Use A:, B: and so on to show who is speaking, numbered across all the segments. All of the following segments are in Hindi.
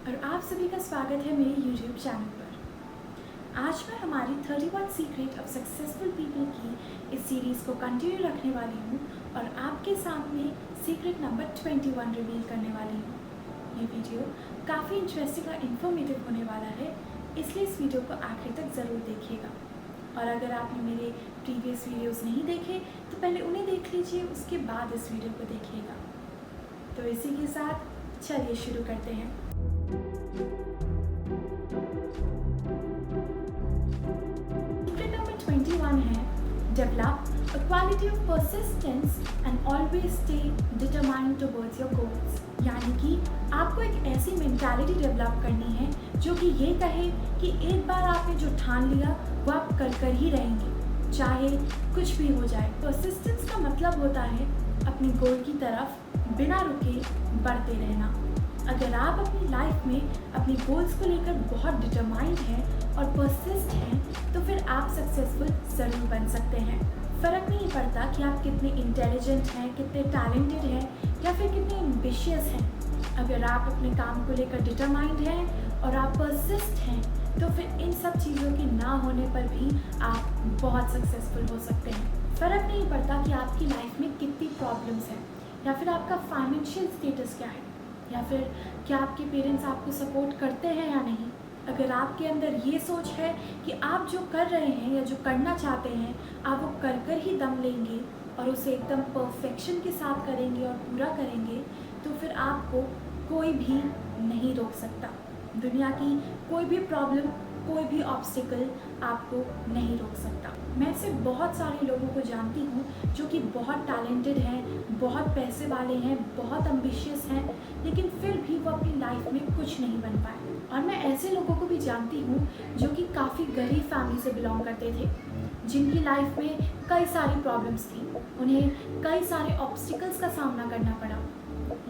A: और आप सभी का स्वागत है मेरे YouTube चैनल पर। आज मैं हमारी 31 सीक्रेट ऑफ सक्सेसफुल पीपल की इस सीरीज़ को कंटिन्यू रखने वाली हूँ और आपके सामने सीक्रेट नंबर 21 रिवील करने वाली हूँ। ये वीडियो काफ़ी इंटरेस्टिंग और इन्फॉर्मेटिव होने वाला है, इसलिए इस वीडियो को आखिर तक ज़रूर देखिएगा। और अगर आपने मेरे प्रीवियस वीडियोज़ नहीं देखे तो पहले उन्हें देख लीजिए, उसके बाद इस वीडियो को देखिएगा। तो इसी के साथ चलिए शुरू करते हैं। सीक्रेट नंबर 21 है develop a quality of persistence and always stay determined towards your goals. यानी कि आपको एक ऐसी मेंटालिटी डेवलप करनी है जो कि ये कहे कि एक बार आपने जो ठान लिया वो आप कर ही रहेंगे, चाहे कुछ भी हो जाए। परसिस्टेंस का मतलब होता है अपने गोल की तरफ बिना रुके बढ़ते रहना। अगर आप अपनी लाइफ में अपने गोल्स को लेकर बहुत डिटरमाइंड हैं और परसिस्ट हैं तो फिर आप सक्सेसफुल ज़रूर बन सकते हैं। फ़र्क नहीं पड़ता कि आप कितने इंटेलिजेंट हैं, कितने टैलेंटेड हैं या फिर कितने एम्बिशियस हैं। अगर आप अपने काम को लेकर डिटरमाइंड हैं और आप परसिस्ट हैं तो फिर इन सब चीज़ों के ना होने पर भी आप बहुत सक्सेसफुल हो सकते हैं। फ़र्क नहीं पड़ता कि आपकी लाइफ में कितनी प्रॉब्लम्स हैं या फिर आपका फाइनेंशियल स्टेटस क्या है या फिर क्या आपके पेरेंट्स आपको सपोर्ट करते हैं या नहीं। अगर आपके अंदर ये सोच है कि आप जो कर रहे हैं या जो करना चाहते हैं आप वो कर ही दम लेंगे और उसे एकदम परफेक्शन के साथ करेंगे और पूरा करेंगे तो फिर आपको कोई भी नहीं रोक सकता। दुनिया की कोई भी प्रॉब्लम, कोई भी ऑब्स्टिकल आपको नहीं रोक सकता। मैं ऐसे बहुत सारे लोगों को जानती हूँ जो कि बहुत टैलेंटेड हैं, बहुत पैसे वाले हैं, बहुत एम्बिशियस हैं, लेकिन फिर भी वो अपनी लाइफ में कुछ नहीं बन पाए। और मैं ऐसे लोगों को भी जानती हूँ जो कि काफ़ी गरीब फैमिली से बिलोंग करते थे, जिनकी लाइफ में कई सारी प्रॉब्लम्स थी, उन्हें कई सारे ऑब्स्टिकल्स का सामना करना पड़ा,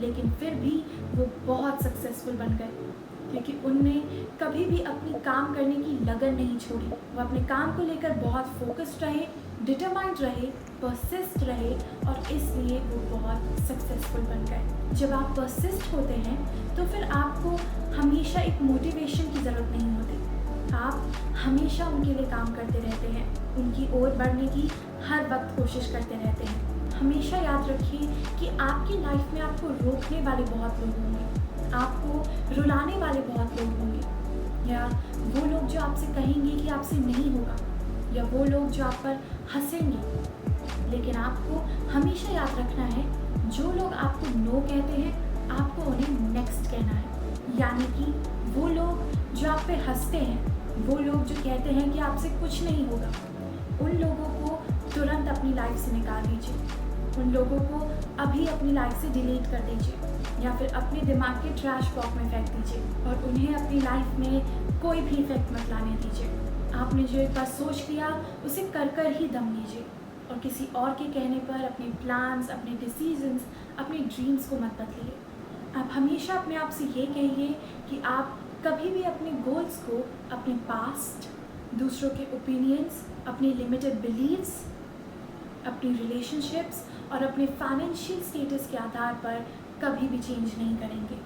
A: लेकिन फिर भी वो बहुत सक्सेसफुल बन गए क्योंकि उनने कभी भी अपनी काम करने की लगन नहीं छोड़ी। वो अपने काम को लेकर बहुत फोकस्ड रहे, डिटरमाइंड रहे, परसिस्ट रहे और इसलिए वो बहुत सक्सेसफुल बन गए। जब आप परसिस्ट होते हैं तो फिर आपको हमेशा एक मोटिवेशन की ज़रूरत नहीं होती। आप हमेशा उनके लिए काम करते रहते हैं, उनकी ओर बढ़ने की हर वक्त कोशिश करते रहते हैं। हमेशा याद रखिए कि आपकी लाइफ में आपको रोकने वाले बहुत लोग होंगे, आपको रुलाने वाले बहुत लोग होंगे, या वो लोग जो आपसे कहेंगे कि आपसे नहीं होगा, या वो लोग जो आप पर हंसेंगे। लेकिन आपको हमेशा याद रखना है जो लोग आपको नो कहते हैं आपको उन्हें नेक्स्ट कहना है। यानी कि वो लोग जो आप पे हंसते हैं, वो लोग जो कहते हैं कि आपसे कुछ नहीं होगा, उन लोगों को तुरंत अपनी लाइफ से निकाल दीजिए। उन लोगों को अभी अपनी लाइफ से डिलीट कर दीजिए या फिर अपने दिमाग के ट्रैश बॉक्स में फेंक दीजिए और उन्हें अपनी लाइफ में कोई भी इफेक्ट मत लाने दीजिए। आपने जो एक बार सोच लिया उसे कर ही दम लीजिए और किसी और के कहने पर अपने प्लान्स, अपने डिसीजंस, अपने ड्रीम्स को मत बदलिए। आप हमेशा अपने आप से ये कहिए कि आप कभी भी अपने गोल्स को अपने पास्ट, दूसरों के ओपिनियंस, अपने लिमिटेड बिलीव्स, अपनी रिलेशनशिप्स और अपने फाइनेंशियल स्टेटस के आधार पर कभी भी चेंज नहीं करेंगे।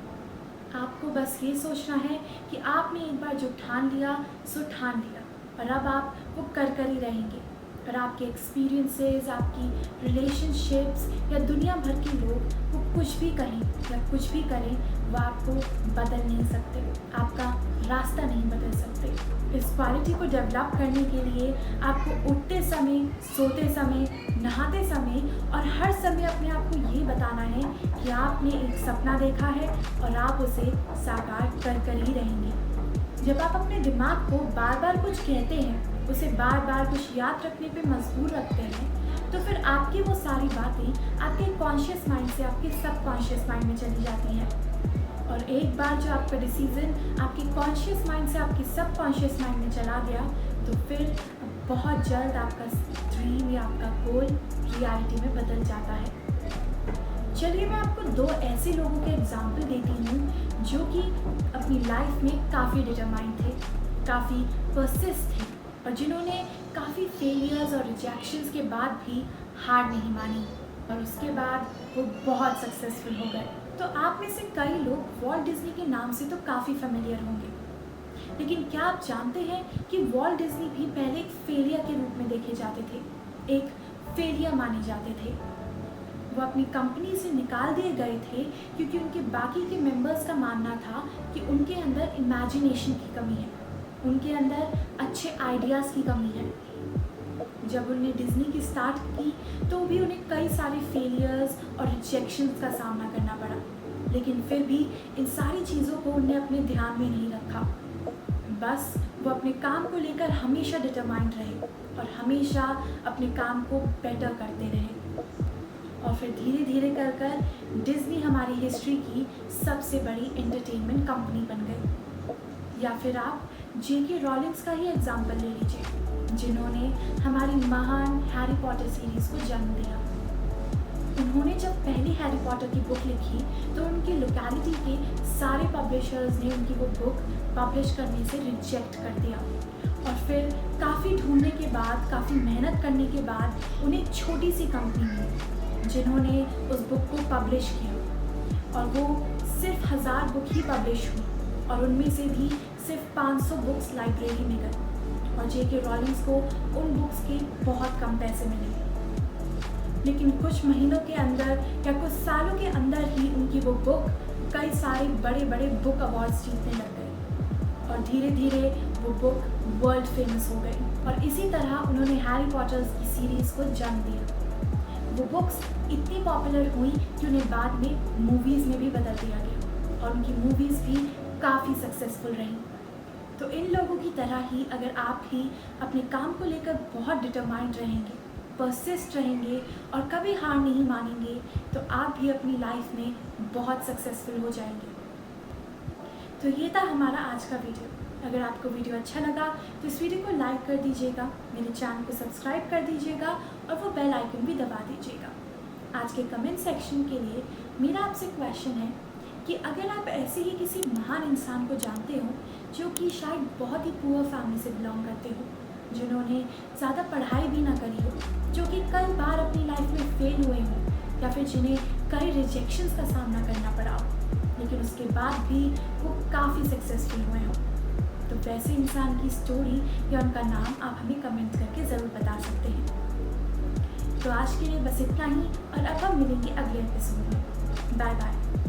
A: आपको बस ये सोचना है कि आपने एक बार जो ठान लिया सो ठान लिया और अब आप वो कर ही रहेंगे। और आपके एक्सपीरियंसेस, आपकी रिलेशनशिप्स या दुनिया भर के लोग वो कुछ भी कहें या कुछ भी करें वो आपको बदल नहीं सकते, आपका रास्ता नहीं बदल सकते। इस क्वालिटी को डेवलप करने के लिए आपको उठते समय, सोते समय, नहाते समय और हर समय अपने आप को ये बताना है कि आपने एक सपना देखा है और आप उसे साकार कर ही रहेंगे। जब आप अपने दिमाग को बार बार कुछ कहते हैं, उसे बार बार कुछ याद रखने पे मजबूर रखते हैं, तो फिर आपकी वो सारी बातें आपके कॉन्शियस माइंड से आपके सबकॉन्शियस माइंड में चली जाती हैं। और एक बार जो आपका डिसीजन आपके कॉन्शियस माइंड से आपके सबकॉन्शियस माइंड में चला गया तो फिर बहुत जल्द आपका ड्रीम या आपका गोल रियलिटी में बदल जाता है। चलिए मैं आपको दो ऐसे लोगों के एग्जाम्पल देती हूँ जो कि अपनी लाइफ में काफ़ी डिटरमाइंड थे, काफ़ी परसिस्ट थे और जिन्होंने काफ़ी फेलियर्स और रिजेक्शंस के बाद भी हार नहीं मानी और उसके बाद वो बहुत सक्सेसफुल हो गए। तो आप में से कई लोग वॉल्ट डिज्नी के नाम से तो काफ़ी फेमिलियर होंगे, लेकिन क्या आप जानते हैं कि वॉल्ट डिज्नी भी पहले एक फेलियर के रूप में देखे जाते थे, एक फेलियर माने जाते थे। वो अपनी कंपनी से निकाल दिए गए थे क्योंकि उनके बाकी के मेंबर्स का मानना था कि उनके अंदर इमेजिनेशन की कमी है, उनके अंदर अच्छे आइडियाज़ की कमी है। जब उन्होंने डिज्नी की स्टार्ट की तो भी उन्हें कई सारे फेलियर्स और रिजेक्शंस का सामना करना पड़ा, लेकिन फिर भी इन सारी चीज़ों को उन्हें अपने ध्यान में नहीं रखा। बस वो अपने काम को लेकर हमेशा डिटरमाइंड रहे और हमेशा अपने काम को बेटर करते रहे, और फिर धीरे धीरे कर डिज्नी हमारी हिस्ट्री की सबसे बड़ी एंटरटेनमेंट कंपनी बन गई। या फिर आप जेके रॉलिंग्स का ही एग्जाम्पल ले लीजिए, जिन्होंने हमारी महान हैरी पॉटर सीरीज़ को जन्म दिया। उन्होंने जब पहली हैरी पॉटर की बुक लिखी तो उनकी लोकेलिटी के सारे पब्लिशर्स ने उनकी वो बुक पब्लिश करने से रिजेक्ट कर दिया, और फिर काफ़ी ढूंढने के बाद, काफ़ी मेहनत करने के बाद उन्हें एक छोटी सी कंपनी मिली जिन्होंने उस बुक को पब्लिश किया, और वो सिर्फ 1000 बुक ही पब्लिश हुई, और उनमें से भी सिर्फ 500 बुक्स लाइब्रेरी में गई, और जेके रॉलिंग्स को उन बुक्स के बहुत कम पैसे मिले। लेकिन कुछ महीनों के अंदर या कुछ सालों के अंदर ही उनकी वो बुक कई सारे बड़े बड़े बुक अवार्ड्स जीतने लग गई, और धीरे धीरे वो बुक वर्ल्ड फेमस हो गई, और इसी तरह उन्होंने हैरी पॉटर की सीरीज़ को जन्म दिया। वो बुक्स इतनी पॉपुलर हुई कि उन्हें बाद में मूवीज़ में भी बदल दिया गया, और उनकी मूवीज़ भी काफ़ी सक्सेसफुल रहीं। तो इन लोगों की तरह ही अगर आप भी अपने काम को लेकर बहुत डिटरमाइंड रहेंगे, परसिस्ट रहेंगे और कभी हार नहीं मानेंगे, तो आप भी अपनी लाइफ में बहुत सक्सेसफुल हो जाएंगे। तो ये था हमारा आज का वीडियो। अगर आपको वीडियो अच्छा लगा तो इस वीडियो को लाइक कर दीजिएगा, मेरे चैनल को सब्सक्राइब कर दीजिएगा, और वो बेल आइकन भी दबा दीजिएगा। आज के कमेंट सेक्शन के लिए मेरा आपसे क्वेश्चन है कि अगर आप ऐसे ही किसी महान इंसान को जानते हो जो कि शायद बहुत ही पुअर फैमिली से बिलोंग करते हो, जिन्होंने ज़्यादा पढ़ाई भी ना करी हो, जो कि कई बार अपनी लाइफ में फेल हुए हों, या फिर जिन्हें कई रिजेक्शंस का सामना करना पड़ा हो, लेकिन उसके बाद भी वो काफ़ी सक्सेसफुल हुए हों, तो वैसे इंसान की स्टोरी या उनका नाम आप हमें कमेंट करके ज़रूर बता सकते हैं। तो आज के लिए बस इतना ही, और अब हम मिलेंगे अगले एपिसोड में। Bye bye.